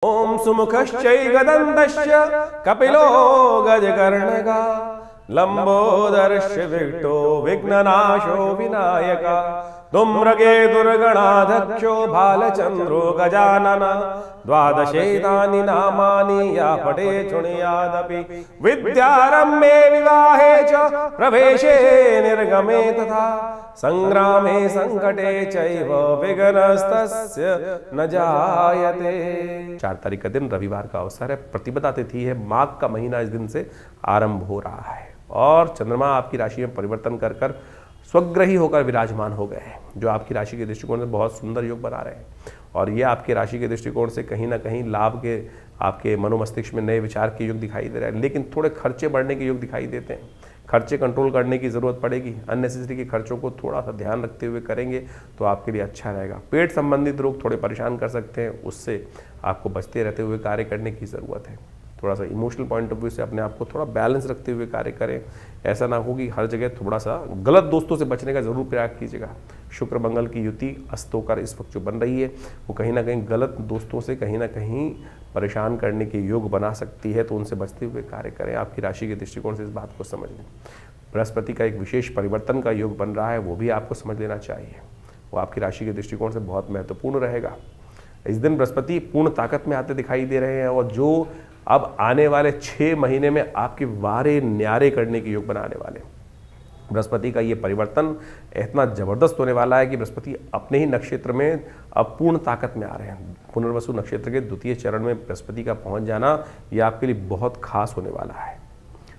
ओम सुमुखश्चैकदन्तश्च कपिलो गजकर्णका लंबोदरश्च विकटो विघ्ननाशो विनायका धूम्रकेतुर्गणाध्यक्षो भालचंद्रो गजानन द्वादशैतानि नामानि या पठे शृणुयादपि विद्यारम्भे विवाहे च प्रवेशे निर्गमे तथा संग्रामे संकटे चैव विघ्नस्तस्य न जायते। 4 तारीख का दिन रविवार का अवसर है। प्रतिपदा तिथि है। माघ का महीना इस दिन से आरंभ हो रहा है और चंद्रमा आपकी राशि में परिवर्तन कर कर स्वग्रही होकर विराजमान हो गए हैं, जो आपकी राशि के दृष्टिकोण से बहुत सुंदर योग बना रहे हैं। और ये आपके राशि के दृष्टिकोण से कहीं ना कहीं लाभ के, आपके मनोमस्तिष्क में नए विचार के योग दिखाई दे रहे हैं, लेकिन थोड़े खर्चे बढ़ने के योग दिखाई देते हैं। खर्चे कंट्रोल करने की ज़रूरत पड़ेगी। अननेसेसरी के खर्चों को थोड़ा सा ध्यान रखते हुए करेंगे तो आपके लिए अच्छा रहेगा। पेट संबंधित रोग थोड़े परेशान कर सकते हैं, उससे आपको बचते रहते हुए कार्य करने की ज़रूरत है। थोड़ा सा इमोशनल पॉइंट ऑफ व्यू से अपने आप को थोड़ा बैलेंस रखते हुए कार्य करें। ऐसा ना हो कि हर जगह थोड़ा सा गलत दोस्तों से बचने का जरूर प्रयास कीजिएगा। शुक्र मंगल की युति अस्त होकर इस वक्त जो बन रही है वो कहीं ना कहीं गलत दोस्तों से कहीं ना कहीं परेशान करने के योग बना सकती है, तो उनसे बचते हुए कार्य करें। आपकी राशि के दृष्टिकोण से इस बात को समझ लें। बृहस्पति का एक विशेष परिवर्तन का योग बन रहा है, वो भी आपको समझ लेना चाहिए। वो आपकी राशि के दृष्टिकोण से बहुत महत्वपूर्ण रहेगा। इस दिन बृहस्पति पूर्ण ताकत में आते दिखाई दे रहे हैं और जो अब आने वाले 6 महीने में आपके वारे न्यारे करने के योग बनाने वाले। बृहस्पति का ये परिवर्तन इतना जबरदस्त होने वाला है कि बृहस्पति अपने ही नक्षत्र में अब पूर्ण ताकत में आ रहे हैं। पुनर्वसु नक्षत्र के द्वितीय चरण में बृहस्पति का पहुंच जाना ये आपके लिए बहुत खास होने वाला है।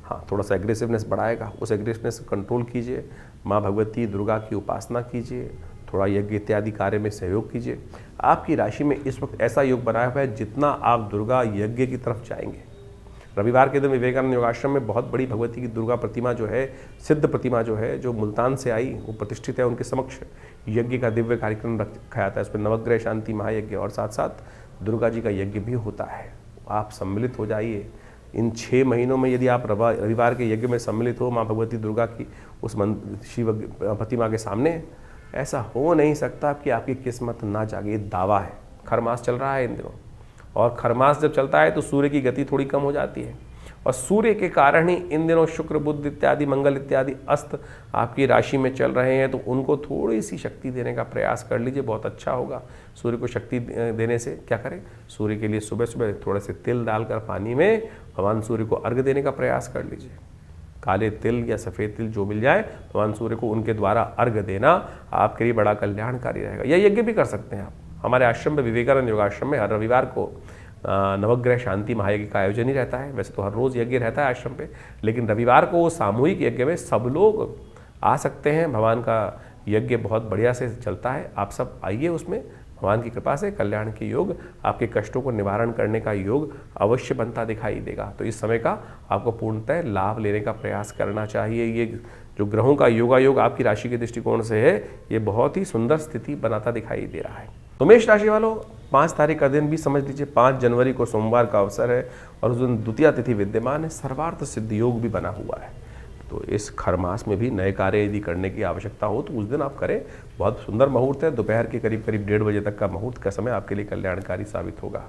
हाँ, थोड़ा सा एग्रेसिवनेस बढ़ाएगा, उस एग्रेसिवनेस को कंट्रोल कीजिए। माँ भगवती दुर्गा की उपासना कीजिए, थोड़ा यज्ञ इत्यादि कार्य में सहयोग कीजिए। आपकी राशि में इस वक्त ऐसा योग बनाया हुआ है, जितना आप दुर्गा यज्ञ की तरफ जाएंगे। रविवार के दिन विवेकानंद योगाश्रम में बहुत बड़ी भगवती की दुर्गा प्रतिमा जो है, सिद्ध प्रतिमा जो है, जो मुल्तान से आई, वो प्रतिष्ठित है। उनके समक्ष यज्ञ का दिव्य कार्यक्रम रखा जाता है। उसमें नवग्रह शांति महायज्ञ और साथ साथ दुर्गा जी का यज्ञ भी होता है। आप सम्मिलित हो जाइए। इन 6 महीनों में यदि आप रविवार के यज्ञ में सम्मिलित हो माँ भगवती दुर्गा की उस शिव प्रतिमा के सामने, ऐसा हो नहीं सकता कि आपकी किस्मत ना जागे। ये दावा है। खरमास चल रहा है इन दिनों, और खरमास जब चलता है तो सूर्य की गति थोड़ी कम हो जाती है, और सूर्य के कारण ही इन दिनों शुक्र बुध इत्यादि मंगल इत्यादि अस्त आपकी राशि में चल रहे हैं। तो उनको थोड़ी सी शक्ति देने का प्रयास कर लीजिए, बहुत अच्छा होगा। सूर्य को शक्ति देने से क्या करें, सूर्य के लिए सुबह सुबह थोड़े से तिल डालकर पानी में भगवान सूर्य को अर्घ्य देने का प्रयास कर लीजिए। काले तिल या सफ़ेद तिल जो मिल जाए, भगवान सूर्य को उनके द्वारा अर्घ्य देना आपके लिए बड़ा कल्याणकारी रहेगा। यह यज्ञ भी कर सकते हैं आप। हमारे आश्रम में, विवेकानंद योगाश्रम में, हर रविवार को नवग्रह शांति महायज्ञ का आयोजन ही रहता है। वैसे तो हर रोज़ यज्ञ रहता है आश्रम पे, लेकिन रविवार को सामूहिक यज्ञ में सब लोग आ सकते हैं। भगवान का यज्ञ बहुत बढ़िया से चलता है। आप सब आइए, उसमें भगवान की कृपा से कल्याण के योग, आपके कष्टों को निवारण करने का योग अवश्य बनता दिखाई देगा। तो इस समय का आपको पूर्णतः लाभ लेने का प्रयास करना चाहिए। ये जो ग्रहों का योगायोग आपकी राशि के दृष्टिकोण से है, ये बहुत ही सुंदर स्थिति बनाता दिखाई दे रहा है। तो मेष राशि वालों, 5 तारीख का दिन भी समझ लीजिए। 5 जनवरी को सोमवार का अवसर है और उस दिन द्वितीया तिथि विद्यमान है। सर्वार्थ सिद्ध योग भी बना हुआ है। तो इस खरमास में भी नए कार्य यदि करने की आवश्यकता हो तो उस दिन आप करें। बहुत सुंदर मुहूर्त है। दोपहर के करीब 1:30 बजे तक का मुहूर्त का समय आपके लिए कल्याणकारी साबित होगा।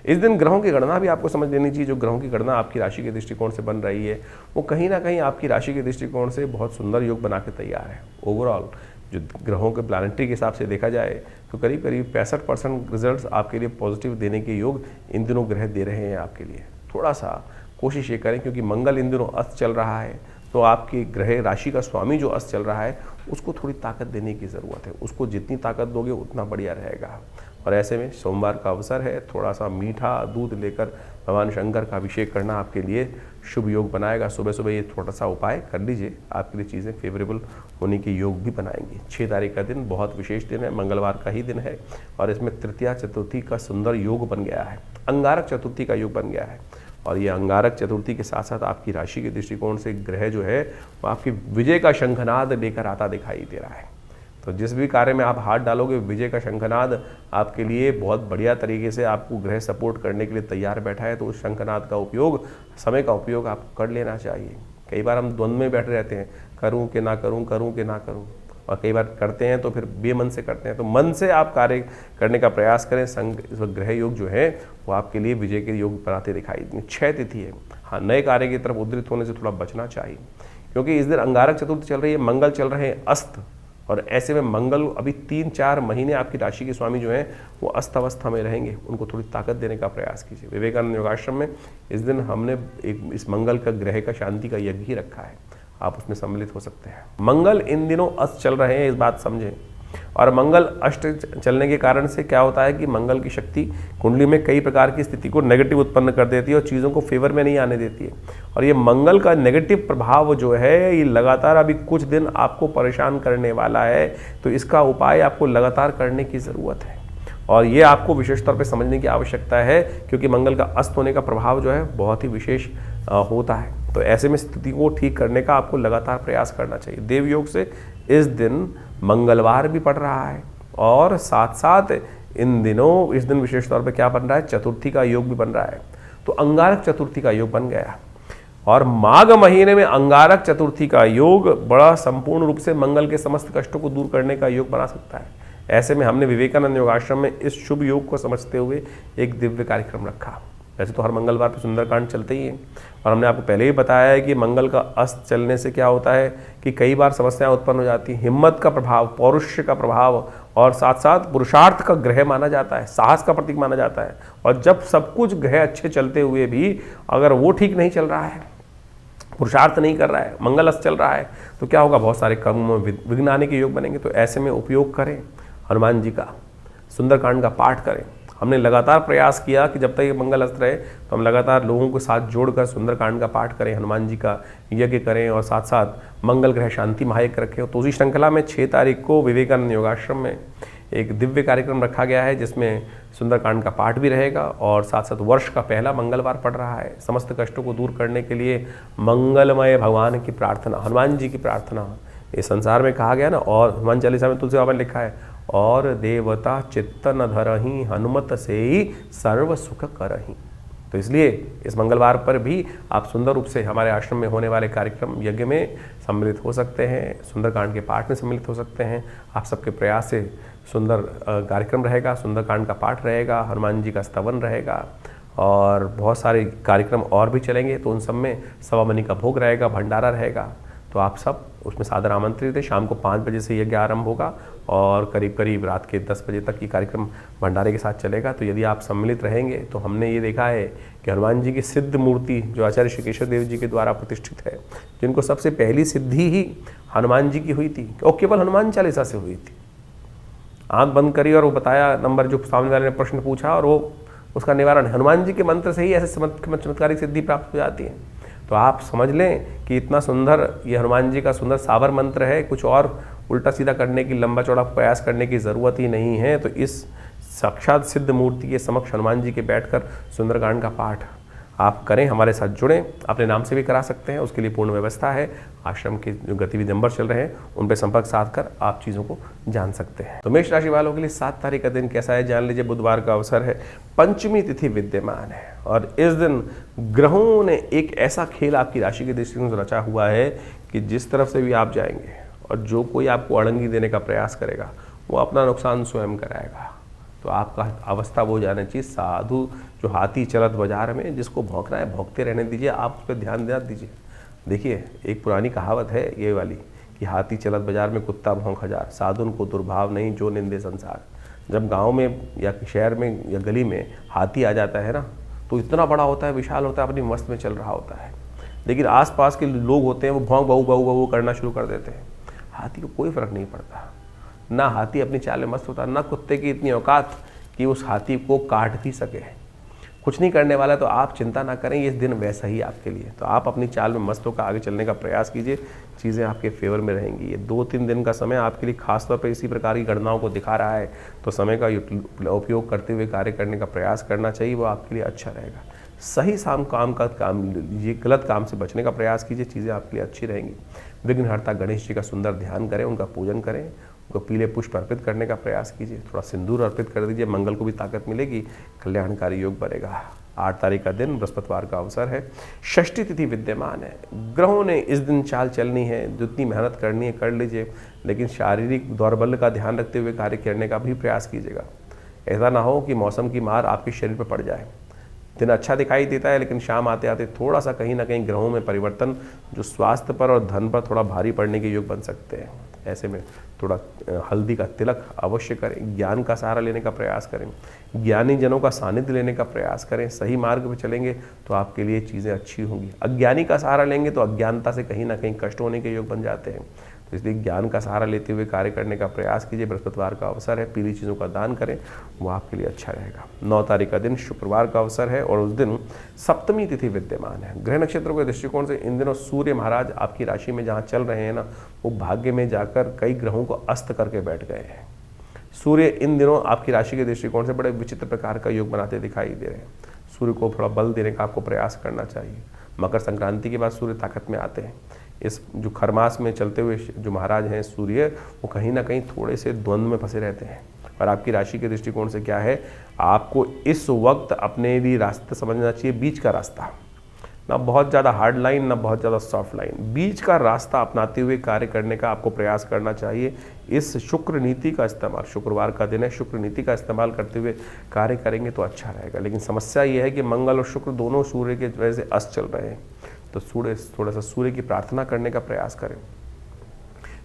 इस दिन ग्रहों की गणना भी आपको समझ लेनी चाहिए। जो ग्रहों की गणना आपकी राशि के दृष्टिकोण से बन रही है, वो कहीं ना कहीं आपकी राशि के दृष्टिकोण से बहुत सुंदर योग बना के तैयार है। ओवरऑल जो ग्रहों के प्लानिटरी के हिसाब से देखा जाए तो करीब करीब 65% रिजल्ट्स आपके लिए पॉजिटिव देने के योग इन दिनों ग्रह दे रहे हैं आपके लिए। थोड़ा सा कोशिश ये करें, क्योंकि मंगल इन दिनों अस्त चल रहा है, तो आपकी ग्रह राशि का स्वामी जो अस्त चल रहा है उसको थोड़ी ताकत देने की ज़रूरत है। उसको जितनी ताकत दोगे उतना बढ़िया रहेगा। और ऐसे में सोमवार का अवसर है, थोड़ा सा मीठा दूध लेकर भगवान शंकर का अभिषेक करना आपके लिए शुभ योग बनाएगा। सुबह सुबह ये थोड़ा सा उपाय कर लीजिए, आपके लिए चीज़ें फेवरेबल होने के योग भी बनाएंगी। 6 तारीख का दिन बहुत विशेष दिन है, मंगलवार का ही दिन है, और इसमें तृतीया चतुर्थी का सुंदर योग बन गया है। अंगारक चतुर्थी का योग बन गया है, और ये अंगारक चतुर्थी के साथ साथ आपकी राशि के दृष्टिकोण से ग्रह जो है वो आपकी विजय का शंखनाद लेकर आता दिखाई दे रहा है। तो जिस भी कार्य में आप हाथ डालोगे, विजय का शंखनाद आपके लिए बहुत बढ़िया तरीके से आपको ग्रह सपोर्ट करने के लिए तैयार बैठा है। तो उस शंखनाद का उपयोग, समय का उपयोग आपको कर लेना चाहिए। कई बार हम द्वंद्व में बैठे रहते हैं, करूं कि ना करूं, करूं कि ना करूं। और कई बार करते हैं तो फिर बेमन से करते हैं। तो मन से आप कार्य करने का प्रयास करें। इस वक्त ग्रह योग जो है वो आपके लिए विजय के योग बनाते दिखाई। 6 तिथि है। हाँ, नए कार्य की तरफ उद्धृत होने से थोड़ा बचना चाहिए, क्योंकि इस दिन अंगारक चतुर्थी चल रही है, मंगल चल रहे हैं अस्त, और ऐसे में मंगल अभी 3-4 महीने आपकी राशि के स्वामी जो हैं वो अस्त अवस्था में रहेंगे। उनको थोड़ी ताकत देने का प्रयास कीजिए। विवेकानंद योगाश्रम में इस दिन हमने इस मंगल का ग्रह का शांति का यज्ञ ही रखा है, आप उसमें सम्मिलित हो सकते हैं। मंगल इन दिनों अस्त चल रहे हैं, इस बात समझें। और मंगल अष्ट चलने के कारण से क्या होता है कि मंगल की शक्ति कुंडली में कई प्रकार की स्थिति को नेगेटिव उत्पन्न कर देती है और चीज़ों को फेवर में नहीं आने देती है। और ये मंगल का नेगेटिव प्रभाव जो है ये लगातार अभी कुछ दिन आपको परेशान करने वाला है। तो इसका उपाय आपको लगातार करने की ज़रूरत है, और ये आपको विशेष तौर पे समझने की आवश्यकता है, क्योंकि मंगल का अस्त होने का प्रभाव जो है बहुत ही विशेष होता है। तो ऐसे में स्थिति को ठीक करने का आपको लगातार प्रयास करना चाहिए। देव योग से इस दिन मंगलवार भी पड़ रहा है, और साथ साथ इस दिन विशेष तौर पे क्या बन रहा है, चतुर्थी का योग भी बन रहा है। तो अंगारक चतुर्थी का योग बन गया, और माघ महीने में अंगारक चतुर्थी का योग बड़ा संपूर्ण रूप से मंगल के समस्त कष्टों को दूर करने का योग बना सकता है। ऐसे में हमने विवेकानंद योगाश्रम में इस शुभ योग को समझते हुए एक दिव्य कार्यक्रम रखा। वैसे तो हर मंगलवार पर सुंदरकांड चलते ही हैं, और हमने आपको पहले ही बताया है कि मंगल का अस्त चलने से क्या होता है कि कई बार समस्याएं उत्पन्न हो जाती हैं। हिम्मत का प्रभाव, पौरुष का प्रभाव, और साथ साथ पुरुषार्थ का ग्रह माना जाता है, साहस का प्रतीक माना जाता है। और जब सब कुछ ग्रह अच्छे चलते हुए भी अगर वो ठीक नहीं चल रहा है, पुरुषार्थ नहीं कर रहा है, मंगल अस्त चल रहा है, तो क्या होगा, बहुत सारे कर्म विघ्न आने के योग बनेंगे। तो ऐसे में उपयोग करें हनुमान जी का, सुंदरकांड का पाठ करें। हमने लगातार प्रयास किया कि जब तक ये मंगल अस्त रहे तो हम लगातार लोगों को साथ जोड़कर सुंदरकांड का पाठ करें, हनुमान जी का यज्ञ करें, और साथ साथ मंगल ग्रह शांति महायज्ञ रखें। तो उसी श्रृंखला में 6 तारीख को विवेकानंद योगाश्रम में एक दिव्य कार्यक्रम रखा गया है, जिसमें सुंदरकांड का पाठ भी रहेगा, और साथ साथ वर्ष का पहला मंगलवार पड़ रहा है। समस्त कष्टों को दूर करने के लिए मंगलमय भगवान की प्रार्थना, हनुमान जी की प्रार्थना इस संसार में कहा गया ना। और हनुमान चालीसा में तुलसी बाबा ने लिखा है, और देवता चित्त न धरहि, हनुमत से ही सर्व सुख करहि। तो इसलिए इस मंगलवार पर भी आप सुंदर रूप से हमारे आश्रम में होने वाले कार्यक्रम यज्ञ में सम्मिलित हो सकते हैं, सुंदरकांड के पाठ में सम्मिलित हो सकते हैं। आप सबके प्रयास से सुंदर कार्यक्रम रहेगा, सुंदरकांड का पाठ रहेगा, हनुमान जी का स्तवन रहेगा, और बहुत सारे कार्यक्रम और भी चलेंगे। तो उन सब में सवा मनी का भोग रहेगा, भंडारा रहेगा। तो आप सब उसमें सादर आमंत्रित है। शाम को 5 बजे से यज्ञ आरंभ होगा, और करीब करीब रात के 10 बजे तक ये कार्यक्रम भंडारे के साथ चलेगा। तो यदि आप सम्मिलित रहेंगे तो हमने ये देखा है कि हनुमान जी की सिद्ध मूर्ति जो आचार्य श्री केशव देव जी के द्वारा प्रतिष्ठित है, जिनको सबसे पहली सिद्धि ही हनुमान जी की हुई थी, और केवल हनुमान चालीसा से हुई थी। आंख बंद करी और वो बताया नंबर जो सामने वाले ने प्रश्न पूछा, और वो उसका निवारण हनुमान जी के मंत्र से ही ऐसे चमत्कारिक सिद्धि प्राप्त हो जाती है। तो आप समझ लें कि इतना सुंदर ये हनुमान जी का सुंदर साबर मंत्र है, कुछ और उल्टा सीधा करने की, लंबा चौड़ा प्रयास करने की ज़रूरत ही नहीं है। तो इस साक्षात सिद्ध मूर्ति के समक्ष हनुमान जी के बैठकर सुंदरकांड का पाठ आप करें, हमारे साथ जुड़ें। अपने नाम से भी करा सकते हैं, उसके लिए पूर्ण व्यवस्था है। आश्रम के जो गतिविधि नंबर चल रहे हैं उन पर संपर्क साध कर आप चीज़ों को जान सकते हैं। तो मेष राशि वालों के लिए 7 तारीख का दिन कैसा है जान लीजिए। बुधवार का अवसर है, पंचमी तिथि विद्यमान है, और इस दिन ग्रहों ने एक ऐसा खेल आपकी राशि के दृष्टिकोण से रचा हुआ है कि जिस तरफ से भी आप जाएंगे और जो कोई आपको अड़ंगी देने का प्रयास करेगा वो अपना नुकसान स्वयं कराएगा। तो आपका अवस्था वो जाना चाहिए, साधु जो हाथी चलत बाजार में, जिसको भौंकना है भौंकते रहने दीजिए, आप उस पर ध्यान देना दीजिए। देखिए, एक पुरानी कहावत है ये वाली कि हाथी चलत बाजार में कुत्ता भौंक हजार, साधुन को दुर्भाव नहीं जो निंदे संसार। जब गांव में या शहर में या गली में हाथी आ जाता है ना, तो इतना बड़ा होता है, विशाल होता है, अपनी मस्त में चल रहा होता है, लेकिन आसपास के लोग होते हैं वो भौंक बहू बहू बहू करना शुरू कर देते हैं। हाथी को कोई फर्क नहीं पड़ता, ना हाथी अपनी चाल में मस्त होता, ना कुत्ते की इतनी औकात कि उस हाथी को काट भी सके। कुछ नहीं करने वाला, तो आप चिंता ना करें, ये दिन वैसा ही आपके लिए। तो आप अपनी चाल में मस्त होकर आगे चलने का प्रयास कीजिए, चीज़ें आपके फेवर में रहेंगी। ये 2-3 दिन का समय आपके लिए खासतौर पर इसी प्रकार की गणनाओं को दिखा रहा है, तो समय का उपयोग करते हुए कार्य करने का प्रयास करना चाहिए, वो आपके लिए अच्छा रहेगा। सही काम लीजिए, गलत काम से बचने का प्रयास कीजिए, चीज़ें आपके लिए अच्छी रहेंगी। विघ्नहर्ता गणेश जी का सुंदर ध्यान करें, उनका पूजन करें, उनको पीले पुष्प अर्पित करने का प्रयास कीजिए, थोड़ा सिंदूर अर्पित कर दीजिए, मंगल को भी ताकत मिलेगी, कल्याणकारी योग बनेगा। 8 तारीख का दिन बृहस्पतिवार का अवसर है। षष्ठी तिथि विद्यमान है। ग्रहों ने इस दिन चाल चलनी है, जितनी मेहनत करनी है कर लीजिए, लेकिन शारीरिक दौर्बल्य का ध्यान रखते हुए कार्य करने का भी प्रयास कीजिएगा। ऐसा ना हो कि मौसम की मार आपके शरीर पर पड़ जाए। दिन अच्छा दिखाई देता है, लेकिन शाम आते आते थोड़ा सा कहीं ना कहीं ग्रहों में परिवर्तन जो स्वास्थ्य पर और धन पर थोड़ा भारी पड़ने के योग बन सकते हैं। ऐसे में थोड़ा हल्दी का तिलक अवश्य करें, ज्ञान का सहारा लेने का प्रयास करें, ज्ञानी जनों का सानिध्य लेने का प्रयास करें। सही मार्ग पर चलेंगे तो आपके लिए चीज़ें अच्छी होंगी। अज्ञानी का सहारा लेंगे तो अज्ञानता से कहीं ना कहीं कष्ट होने के योग बन जाते हैं। तो इसलिए ज्ञान का सहारा लेते हुए कार्य करने का प्रयास कीजिए। बृहस्पतिवार का अवसर है, पीली चीज़ों का दान करें, वो आपके लिए अच्छा रहेगा। 9 तारीख का दिन शुक्रवार का अवसर है और उस दिन सप्तमी तिथि विद्यमान है। ग्रह नक्षत्रों के दृष्टिकोण से इन दिनों सूर्य महाराज आपकी राशि में जहाँ चल रहे हैं ना, वो भाग्य में जाकर कई ग्रहों को अस्त करके बैठ गए हैं। सूर्य इन दिनों आपकी राशि के दृष्टिकोण से बड़े विचित्र प्रकार का योग बनाते दिखाई दे रहे हैं। सूर्य को थोड़ा बल देने का आपको प्रयास करना चाहिए। मकर संक्रांति के बाद सूर्य ताकत में आते हैं। इस जो खरमास में चलते हुए जो महाराज हैं सूर्य, वो कहीं ना कहीं थोड़े से द्वंद्व में फंसे रहते हैं। और आपकी राशि के दृष्टिकोण से क्या है, आपको इस वक्त अपने लिए रास्ता समझना चाहिए, बीच का रास्ता, ना बहुत ज़्यादा हार्ड लाइन ना बहुत ज़्यादा सॉफ्ट लाइन, बीच का रास्ता अपनाते हुए कार्य करने का आपको प्रयास करना चाहिए। इस शुक्र नीति का इस्तेमाल, शुक्रवार का दिन है, शुक्र नीति का इस्तेमाल करते हुए कार्य करेंगे तो अच्छा रहेगा। लेकिन समस्या ये है कि मंगल और शुक्र दोनों सूर्य के वजह से अस्त चल रहे हैं, तो थोड़ा सा सूर्य की प्रार्थना करने का प्रयास करें।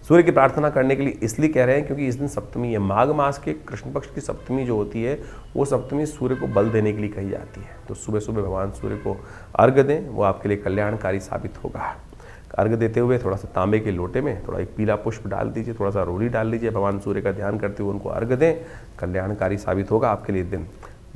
सूर्य की प्रार्थना करने के लिए इसलिए कह रहे हैं क्योंकि इस दिन सप्तमी है। माघ मास के कृष्ण पक्ष की सप्तमी जो होती है, वो सप्तमी सूर्य को बल देने के लिए कही जाती है। तो सुबह सुबह भगवान सूर्य को अर्घ्य दें, वो आपके लिए कल्याणकारी साबित होगा। अर्घ्य देते हुए थोड़ा सा तांबे के लोटे में थोड़ा एक पीला पुष्प डाल दीजिए, थोड़ा सा रोली डाल दीजिए, भगवान सूर्य का ध्यान करते हुए उनको अर्घ्य दें, कल्याणकारी साबित होगा आपके लिए दिन।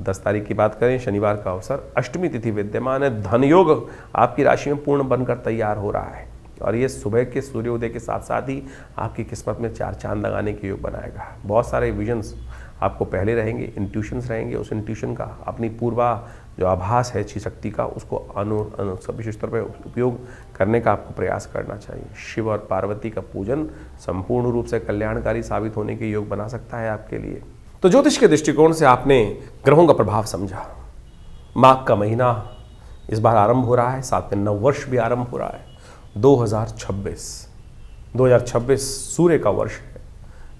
10 तारीख की बात करें, शनिवार का अवसर, अष्टमी तिथि विद्यमान है। धन योग आपकी राशि में पूर्ण बनकर तैयार हो रहा है और ये सुबह के सूर्योदय के साथ साथ ही आपकी किस्मत में 4 चांद लगाने के योग बनाएगा। बहुत सारे विजन्स आपको पहले रहेंगे, इंट्यूशंस रहेंगे। उस इंट्यूशन का अपनी पूर्वा जो आभास है अच्छी शक्ति का, उसको विशेष तौर पर उपयोग करने का आपको प्रयास करना चाहिए। शिव और पार्वती का पूजन संपूर्ण रूप से कल्याणकारी साबित होने के योग बना सकता है आपके लिए। तो ज्योतिष के दृष्टिकोण से आपने ग्रहों का प्रभाव समझा। माघ का महीना इस बार आरंभ हो रहा है, साथ में नव वर्ष भी आरंभ हो रहा है। 2026 सूर्य का वर्ष है,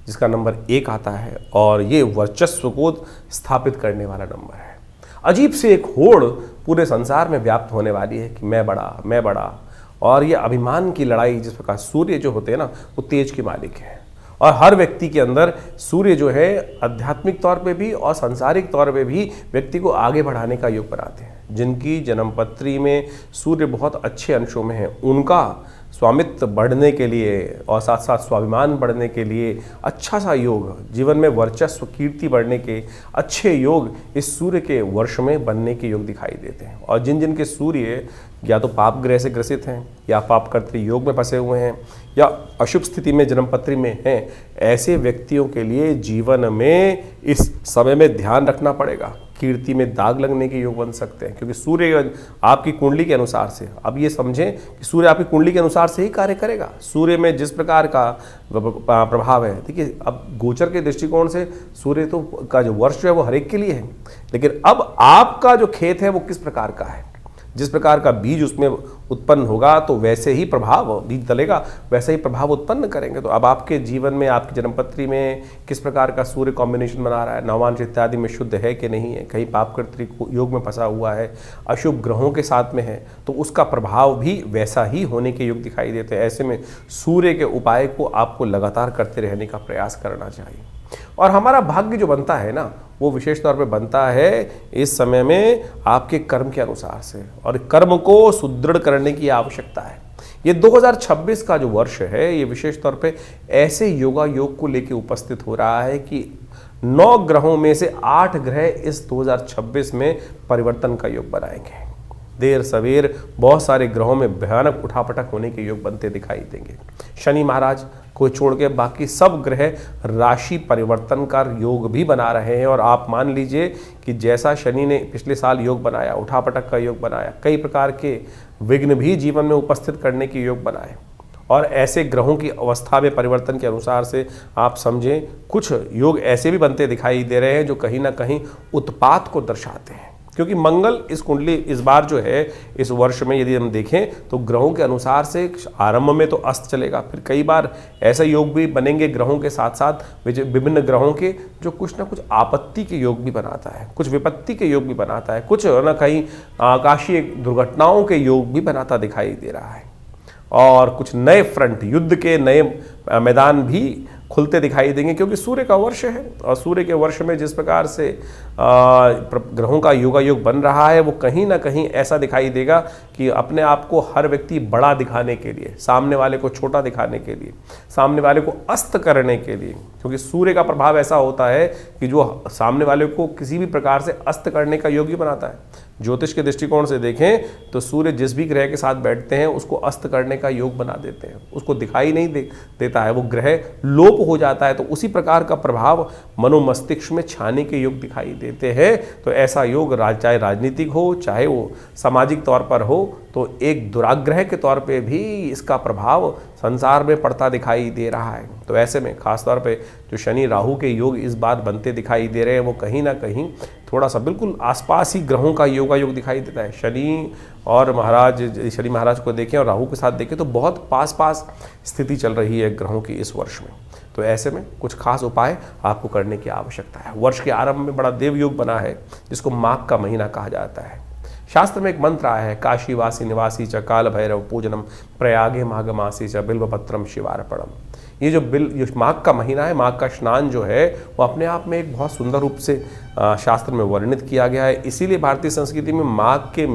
जिसका नंबर 1 आता है और ये वर्चस्व को स्थापित करने वाला नंबर है। अजीब से एक होड़ पूरे संसार में व्याप्त होने वाली है कि मैं बड़ा, और ये अभिमान की लड़ाई, जिस प्रकार सूर्य जो होते हैं ना, वो तेज के मालिक है। और हर व्यक्ति के अंदर सूर्य जो है आध्यात्मिक तौर पे भी और सांसारिक तौर पे भी व्यक्ति को आगे बढ़ाने का योग बनाते हैं। जिनकी जन्मपत्री में सूर्य बहुत अच्छे अंशों में है, उनका स्वामित्व बढ़ने के लिए और साथ साथ स्वाभिमान बढ़ने के लिए अच्छा सा योग, जीवन में वर्चस्व कीर्ति बढ़ने के अच्छे योग इस सूर्य के वर्ष में बनने के योग दिखाई देते हैं। और जिन जिन के सूर्य या तो पाप ग्रह से ग्रसित हैं, या पाप कर्तृ योग में फंसे हुए हैं, या अशुभ स्थिति में जन्मपत्री में हैं, ऐसे व्यक्तियों के लिए जीवन में इस समय में ध्यान रखना पड़ेगा। कीर्ति में दाग लगने के योग बन सकते हैं, क्योंकि सूर्य आपकी कुंडली के अनुसार से, अब ये समझें कि सूर्य आपकी कुंडली के अनुसार से ही कार्य करेगा। सूर्य में जिस प्रकार का प्रभाव है, देखिए अब गोचर के दृष्टिकोण से सूर्य तो का जो वर्ष है वो हर एक के लिए है, लेकिन अब आपका जो खेत है वो किस प्रकार का है, जिस प्रकार का बीज उसमें उत्पन्न होगा तो वैसे ही प्रभाव, बीज डलेगा वैसे ही प्रभाव उत्पन्न करेंगे। तो अब आपके जीवन में, आपकी जन्मपत्री में किस प्रकार का सूर्य कॉम्बिनेशन बना रहा है, नवांश इत्यादि में शुद्ध है कि नहीं है, कहीं पाप कर्तृ योग में फंसा हुआ है, अशुभ ग्रहों के साथ में है, तो उसका प्रभाव भी वैसा ही होने के योग दिखाई देते हैं। ऐसे में सूर्य के उपाय को आपको लगातार करते रहने का प्रयास करना चाहिए। और हमारा भाग्य जो बनता है ना, वो विशेष तौर पे बनता है इस समय में आपके कर्म के अनुसार से, और कर्म को सुदृढ़ करने की आवश्यकता है। ये 2026 का जो वर्ष है, ये विशेष तौर पे ऐसे योगा योग को लेके उपस्थित हो रहा है कि 9 ग्रहों में से 8 ग्रह इस 2026 में परिवर्तन का योग बनाएंगे। देर सवेर बहुत सारे ग्रहों में भयानक उठापटक होने के योग बनते दिखाई देंगे। शनि महाराज को छोड़ के बाकी सब ग्रह राशि परिवर्तन का योग भी बना रहे हैं। और आप मान लीजिए कि जैसा शनि ने पिछले साल योग बनाया, उठापटक का योग बनाया, कई प्रकार के विघ्न भी जीवन में उपस्थित करने के योग बनाए, और ऐसे ग्रहों की अवस्था में परिवर्तन के अनुसार से आप समझें कुछ योग ऐसे भी बनते दिखाई दे रहे हैं जो कहीं ना कहीं उत्पात को दर्शाते हैं। क्योंकि मंगल इस कुंडली इस बार जो है इस वर्ष में यदि हम देखें तो ग्रहों के अनुसार से आरंभ में तो अस्त चलेगा, फिर कई बार ऐसे योग भी बनेंगे ग्रहों के साथ साथ विभिन्न ग्रहों के जो कुछ ना कुछ आपत्ति के योग भी बनाता है, कुछ विपत्ति के योग भी बनाता है, कुछ ना कहीं आकाशीय दुर्घटनाओं के योग भी बनाता दिखाई दे रहा है। और कुछ नए फ्रंट, युद्ध के नए मैदान भी खुलते दिखाई देंगे, क्योंकि सूर्य का वर्ष है और सूर्य के वर्ष में जिस प्रकार से ग्रहों का योगायोग बन रहा है वो कहीं ना कहीं ऐसा दिखाई देगा कि अपने आप को हर व्यक्ति बड़ा दिखाने के लिए, सामने वाले को छोटा दिखाने के लिए, सामने वाले को अस्त करने के लिए, क्योंकि सूर्य का प्रभाव ऐसा होता है कि जो सामने वाले को किसी भी प्रकार से अस्त करने का योग बनाता है। ज्योतिष के दृष्टिकोण से देखें तो सूर्य जिस भी ग्रह के साथ बैठते हैं उसको अस्त करने का योग बना देते हैं, उसको दिखाई नहीं देता है, वो ग्रह लोप हो जाता है। तो उसी प्रकार का प्रभाव मनोमस्तिष्क में छाने के योग दिखाई देते हैं। तो ऐसा योग चाहे राजनीतिक हो चाहे वो सामाजिक तौर पर हो, तो एक दुराग्रह के तौर पे भी इसका प्रभाव संसार में पड़ता दिखाई दे रहा है। तो ऐसे में खासतौर पे जो शनि राहु के योग इस बार बनते दिखाई दे रहे हैं वो कहीं ना कहीं थोड़ा सा बिल्कुल आसपास ही ग्रहों का योगायोग दिखाई देता है। शनि महाराज को देखें और राहु के साथ देखें तो बहुत पास स्थिति चल रही है ग्रहों की इस वर्ष में। तो ऐसे में कुछ खास उपाय आपको करने की आवश्यकता है। वर्ष के आरंभ में बड़ा देव योग बना है जिसको माघ का महीना कहा जाता है। शास्त्र में एक मंत्र आया है, काशीवासी निवासी च काल भैरव पूजनम प्रयागे माघ मासी च बिल्वपत्रम शिवार्पणम। ये जो माघ का महीना है, माघ का स्नान जो है वो अपने आप में एक बहुत सुंदर रूप से शास्त्र में वर्णित किया गया है। इसीलिए भारतीय संस्कृति में माघ के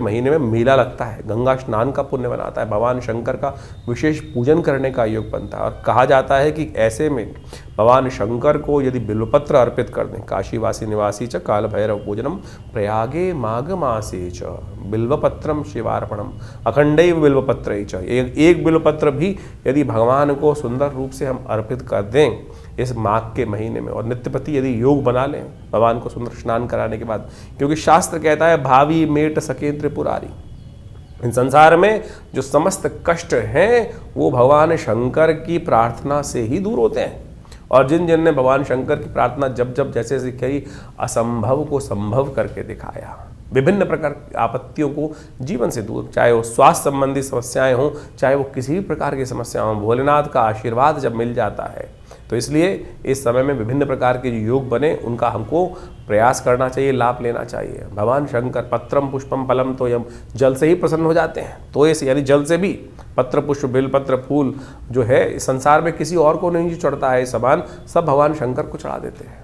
महीने में मेला लगता है, गंगा स्नान का पुण्य बनाता है, भगवान शंकर का विशेष पूजन करने का योग बनता है। और कहा जाता है कि ऐसे में भगवान शंकर को यदि बिल्वपत्र अर्पित कर दें, काशीवासी निवासी च काल भैरव पूजनम प्रयागे माघ मासे च बिल्वपत्रम शिवार्पणम अखंडैव बिल्वपत्र च, एक बिल्वपत्र भी यदि भगवान को सुंदर रूप से हम अर्पित कर दें इस माघ के महीने में और नित्यपति यदि योग बना लें भगवान को सुंदर स्नान कराने के बाद, क्योंकि शास्त्र कहता है भावी मेट सके त्रिपुरारी, इन संसार में जो समस्त कष्ट हैं वो भगवान शंकर की प्रार्थना से ही दूर होते हैं। और जिन जिन ने भगवान शंकर की प्रार्थना जब जैसे कई असंभव को संभव करके दिखाया, विभिन्न प्रकार की आपत्तियों को जीवन से दूर, चाहे वो स्वास्थ्य संबंधी समस्याएं हों चाहे वो किसी भी प्रकार की समस्या हों, भोलेनाथ का आशीर्वाद जब मिल जाता है तो इसलिए इस समय में विभिन्न प्रकार के जो योग बने उनका हमको प्रयास करना चाहिए, लाभ लेना चाहिए। भगवान शंकर पत्रम पुष्पम फलम तो यम, जल से ही प्रसन्न हो जाते हैं। तो ऐसे यानी जल से भी पत्र पुष्प बेलपत्र फूल जो है संसार में किसी और को नहीं जो चढ़ता है, सामान सब भगवान शंकर को चढ़ा देते हैं।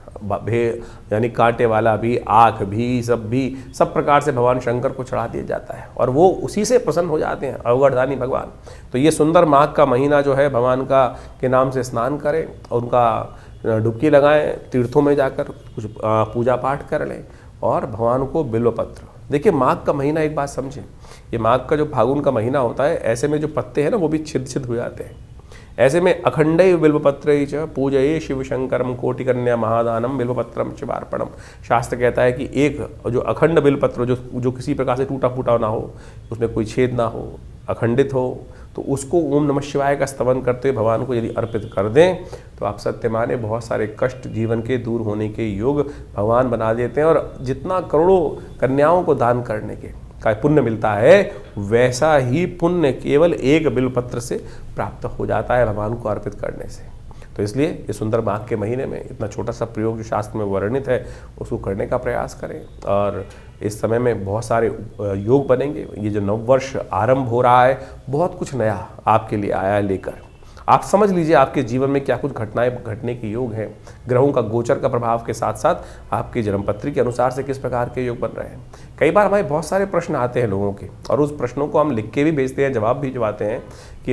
यानी कांटे वाला भी, आँख भी, सब प्रकार से भगवान शंकर को चढ़ा दिया जाता है और वो उसी से प्रसन्न हो जाते हैं, अवगढ़दानी भगवान। तो ये सुंदर माघ का महीना जो है भगवान का के नाम से स्नान करें और उनका डुबकी लगाएं, तीर्थों में जाकर कुछ पूजा पाठ कर लें और भगवान को बिल्वपत्र। देखिए माघ का महीना एक बात समझें, ये माघ का जो फागुन का महीना होता है ऐसे में जो पत्ते हैं ना वो भी छिद हो जाते हैं। ऐसे में अखंडैव बिल्वपत्रैः च पूजये शिव शंकरम कोटिकन्या महादानम बिल्वपत्रम शिवार्पणम। शास्त्र कहता है कि एक जो अखंड बिल्वपत्र जो किसी प्रकार से टूटा फूटा ना हो, उसमें कोई छेद ना हो, अखंडित हो, तो उसको ओम नमः शिवाय का स्तवन करते हुए भगवान को यदि अर्पित कर दें तो आप सत्य माने बहुत सारे कष्ट जीवन के दूर होने के योग भगवान बना देते हैं। और जितना करोड़ों कन्याओं को दान करने के का पुण्य मिलता है वैसा ही पुण्य केवल एक बिल्वपत्र से प्राप्त हो जाता है भगवान को अर्पित करने से। तो इसलिए ये सुंदर माघ के महीने में इतना छोटा सा प्रयोग जो शास्त्र में वर्णित है उसको करने का प्रयास करें। और इस समय में बहुत सारे योग बनेंगे। ये जो नववर्ष आरंभ हो रहा है बहुत कुछ नया आपके लिए आया है लेकर। आप समझ लीजिए आपके जीवन में क्या कुछ घटनाएं घटने के योग हैं। ग्रहों का गोचर का प्रभाव के साथ साथ आपकी जन्मपत्री के अनुसार से किस प्रकार के योग बन रहे हैं। कई बार हमारे बहुत सारे प्रश्न आते हैं लोगों के और उस प्रश्नों को हम लिख के भी भेजते हैं, जवाब भी भिजवाते हैं कि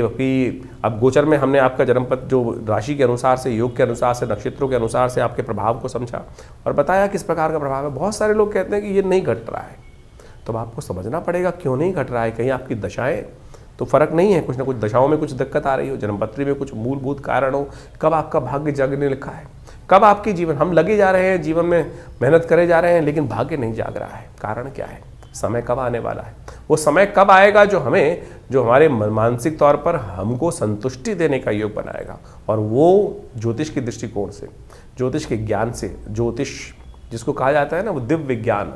अब गोचर में हमने आपका जन्मपत्र जो राशि के अनुसार से, योग के अनुसार से, नक्षत्रों के अनुसार से आपके प्रभाव को समझा और बताया किस प्रकार का प्रभाव है। बहुत सारे लोग कहते हैं कि ये नहीं घट रहा है, तो अब आपको समझना पड़ेगा क्यों नहीं घट रहा है। कहीं आपकी दशाएं तो फर्क नहीं है, कुछ ना कुछ दशाओं में कुछ दिक्कत आ रही हो, जन्मपत्री में कुछ मूलभूत कारण हो, कब आपका भाग्य जागने लिखा है, कब आपकी जीवन हम लगे जा रहे हैं, जीवन में मेहनत करे जा रहे हैं लेकिन भाग्य नहीं जाग रहा है। कारण क्या है, समय कब आने वाला है, वो समय कब आएगा जो हमारे मानसिक तौर पर हमको संतुष्टि देने का योग बनाएगा। और वो ज्योतिष के दृष्टिकोण से, ज्योतिष के ज्ञान से, ज्योतिष जिसको कहा जाता है ना वो दिव्य विज्ञान,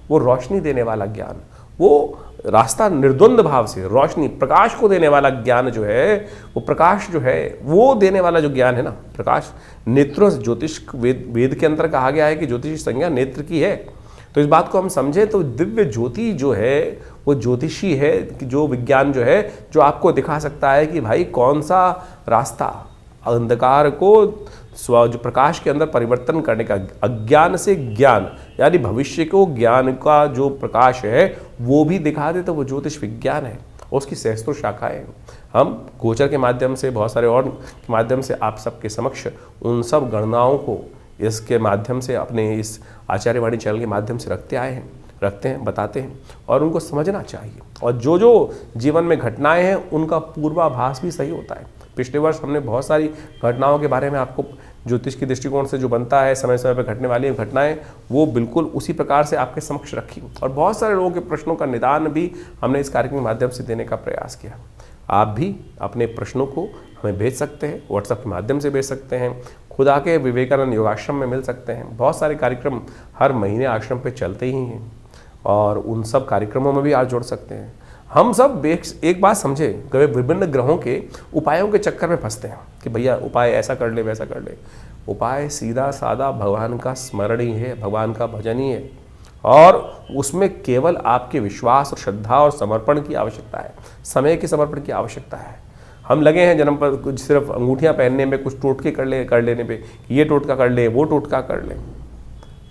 वो रोशनी देने वाला ज्ञान, वो रास्ता निर्द्वंद भाव से रोशनी प्रकाश को देने वाला ज्ञान जो है, वो प्रकाश जो है वो देने वाला जो ज्ञान है ना, प्रकाश नेत्रों से ज्योतिष वेद के अंदर कहा गया है कि ज्योतिष संज्ञा नेत्र की है। तो इस बात को हम समझें तो दिव्य ज्योति जो है वो ज्योतिषी है, कि जो विज्ञान जो है जो आपको दिखा सकता है कि भाई कौन सा रास्ता अंधकार को जो प्रकाश के अंदर परिवर्तन करने का, अज्ञान से ज्ञान यानी भविष्य को ज्ञान का जो प्रकाश है वो भी दिखा दे, तो वो ज्योतिष विज्ञान है। उसकी सहस्त्रों शाखाएं हैं। हम गोचर के माध्यम से, बहुत सारे और के माध्यम से आप सबके समक्ष उन सब गणनाओं को इसके माध्यम से अपने इस आचार्यवाणी चैनल के माध्यम से रखते हैं, बताते हैं, और उनको समझना चाहिए। और जो जो जीवन में घटनाएं हैं उनका पूर्वाभास भी सही होता है। पिछले वर्ष हमने बहुत सारी घटनाओं के बारे में आपको ज्योतिष के दृष्टिकोण से जो बनता है, समय समय पर घटने वाली घटनाएं, वो बिल्कुल उसी प्रकार से आपके समक्ष रखी, और बहुत सारे लोगों के प्रश्नों का निदान भी हमने इस कार्यक्रम के माध्यम से देने का प्रयास किया। आप भी अपने प्रश्नों को हमें भेज सकते हैं, व्हाट्सएप के माध्यम से भेज सकते हैं, खुद आके विवेकानंद योगाश्रम में मिल सकते हैं। बहुत सारे कार्यक्रम हर महीने आश्रम पे चलते ही हैं, और उन सब कार्यक्रमों में भी आप जुड़ सकते हैं। हम सब एक बात समझे, कभी विभिन्न ग्रहों के उपायों के चक्कर में फंसते हैं कि भैया उपाय ऐसा कर ले, वैसा कर ले। उपाय सीधा साधा भगवान का स्मरण ही है, भगवान का भजन ही है, और उसमें केवल आपके विश्वास और श्रद्धा और समर्पण की आवश्यकता है, समय के समर्पण की आवश्यकता है। हम लगे हैं जन्म पर कुछ सिर्फ अंगूठियां पहनने में, कुछ टोटके कर लेने पे, ये टोटका कर ले, वो टोटका कर ले।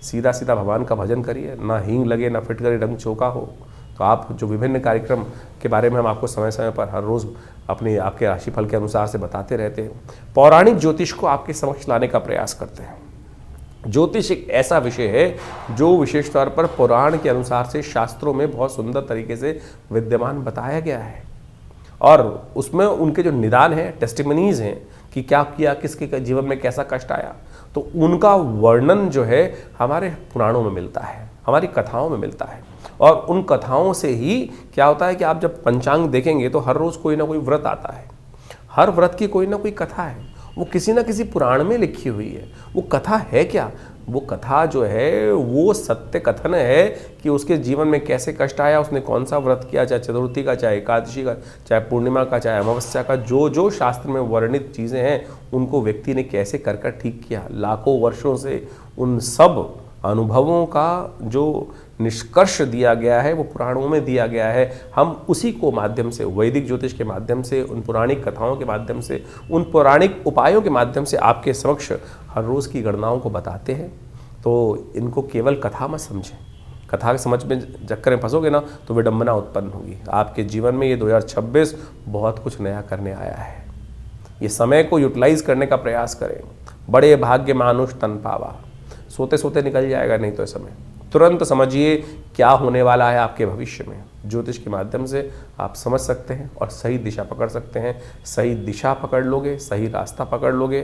सीधा सीधा भगवान का भजन करिए, ना हींग लगे, ना फिटकरी रंग चौका हो। तो आप जो विभिन्न कार्यक्रम के बारे में हम आपको समय समय पर हर रोज़ आपके राशिफल के अनुसार से बताते रहते हैं, पौराणिक ज्योतिष को आपके समक्ष लाने का प्रयास करते हैं। ज्योतिष एक ऐसा विषय है जो विशेष तौर पर पुराण के अनुसार से शास्त्रों में बहुत सुंदर तरीके से विद्यमान बताया गया है, और उसमें उनके जो निदान हैं, टेस्टिमनीज हैं कि क्या किया, किसके जीवन में कैसा कष्ट आया, तो उनका वर्णन जो है हमारे पुराणों में मिलता है, हमारी कथाओं में मिलता है। और उन कथाओं से ही क्या होता है कि आप जब पंचांग देखेंगे तो हर रोज़ कोई ना कोई व्रत आता है, हर व्रत की कोई ना कोई कथा है, वो किसी ना किसी पुराण में लिखी हुई है। वो कथा है क्या? वो कथा जो है वो सत्य कथन है कि उसके जीवन में कैसे कष्ट आया, उसने कौन सा व्रत किया, चाहे चतुर्थी का, चाहे एकादशी का, चाहे पूर्णिमा का, चाहे अमावस्या का, जो जो शास्त्र में वर्णित चीज़ें हैं उनको व्यक्ति ने कैसे कर ठीक किया। लाखों वर्षों से उन सब अनुभवों का जो निष्कर्ष दिया गया है वो पुराणों में दिया गया है। हम उसी को माध्यम से, वैदिक ज्योतिष के माध्यम से, उन पौराणिक कथाओं के माध्यम से, उन पौराणिक उपायों के माध्यम से आपके समक्ष हर रोज़ की गणनाओं को बताते हैं। तो इनको केवल कथा मत समझें, कथा के समझ में चक्कर में फंसोगे ना तो विडंबना उत्पन्न होगी आपके जीवन में। ये 2026 बहुत कुछ नया करने आया है। ये समय को यूटिलाइज करने का प्रयास करें। बड़े भाग्य मानुष तन पावा, सोते सोते निकल जाएगा नहीं तो ये समय। तुरंत समझिए क्या होने वाला है आपके भविष्य में। ज्योतिष के माध्यम से आप समझ सकते हैं और सही दिशा पकड़ सकते हैं। सही दिशा पकड़ लोगे, सही रास्ता पकड़ लोगे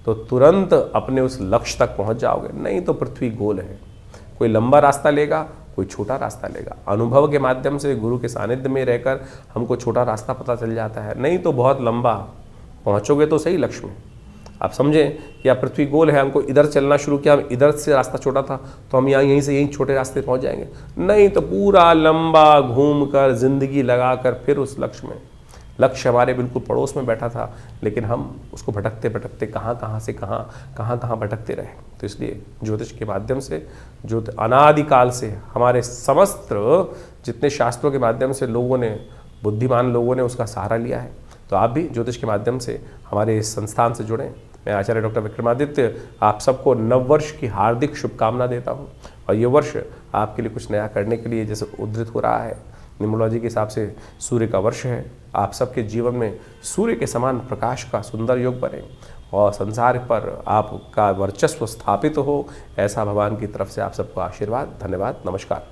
तो तुरंत अपने उस लक्ष्य तक पहुंच जाओगे। नहीं तो पृथ्वी गोल है, कोई लंबा रास्ता लेगा, कोई छोटा रास्ता लेगा। अनुभव के माध्यम से गुरु के सानिध्य में रहकर हमको छोटा रास्ता पता चल जाता है, नहीं तो बहुत लंबा पहुंचोगे तो सही लक्ष्य में। आप समझें कि आप पृथ्वी गोल है, हमको इधर चलना शुरू किया, हम इधर से रास्ता छोटा था तो हम यहीं से यहीं छोटे रास्ते पहुंच जाएंगे। नहीं तो पूरा लंबा घूमकर जिंदगी लगाकर फिर उस लक्ष्य में। लक्ष्य हमारे बिल्कुल पड़ोस में बैठा था, लेकिन हम उसको भटकते भटकते कहाँ से कहाँ भटकते रहे। तो इसलिए ज्योतिष के माध्यम से, जो अनादिकाल से हमारे समस्त जितने शास्त्रों के माध्यम से लोगों ने, बुद्धिमान लोगों ने उसका सहारा लिया है। तो आप भी ज्योतिष के माध्यम से हमारे इस संस्थान से जुड़ें। मैं आचार्य डॉक्टर विक्रमादित्य आप सबको नववर्ष की हार्दिक शुभकामना देता हूं। और ये वर्ष आपके लिए कुछ नया करने के लिए जैसे उद्धृत हो रहा है, न्यूमरोलॉजी के हिसाब से सूर्य का वर्ष है। आप सबके जीवन में सूर्य के समान प्रकाश का सुंदर योग बने और संसार पर आपका वर्चस्व स्थापित हो, ऐसा भगवान की तरफ से आप सबको आशीर्वाद। धन्यवाद, नमस्कार।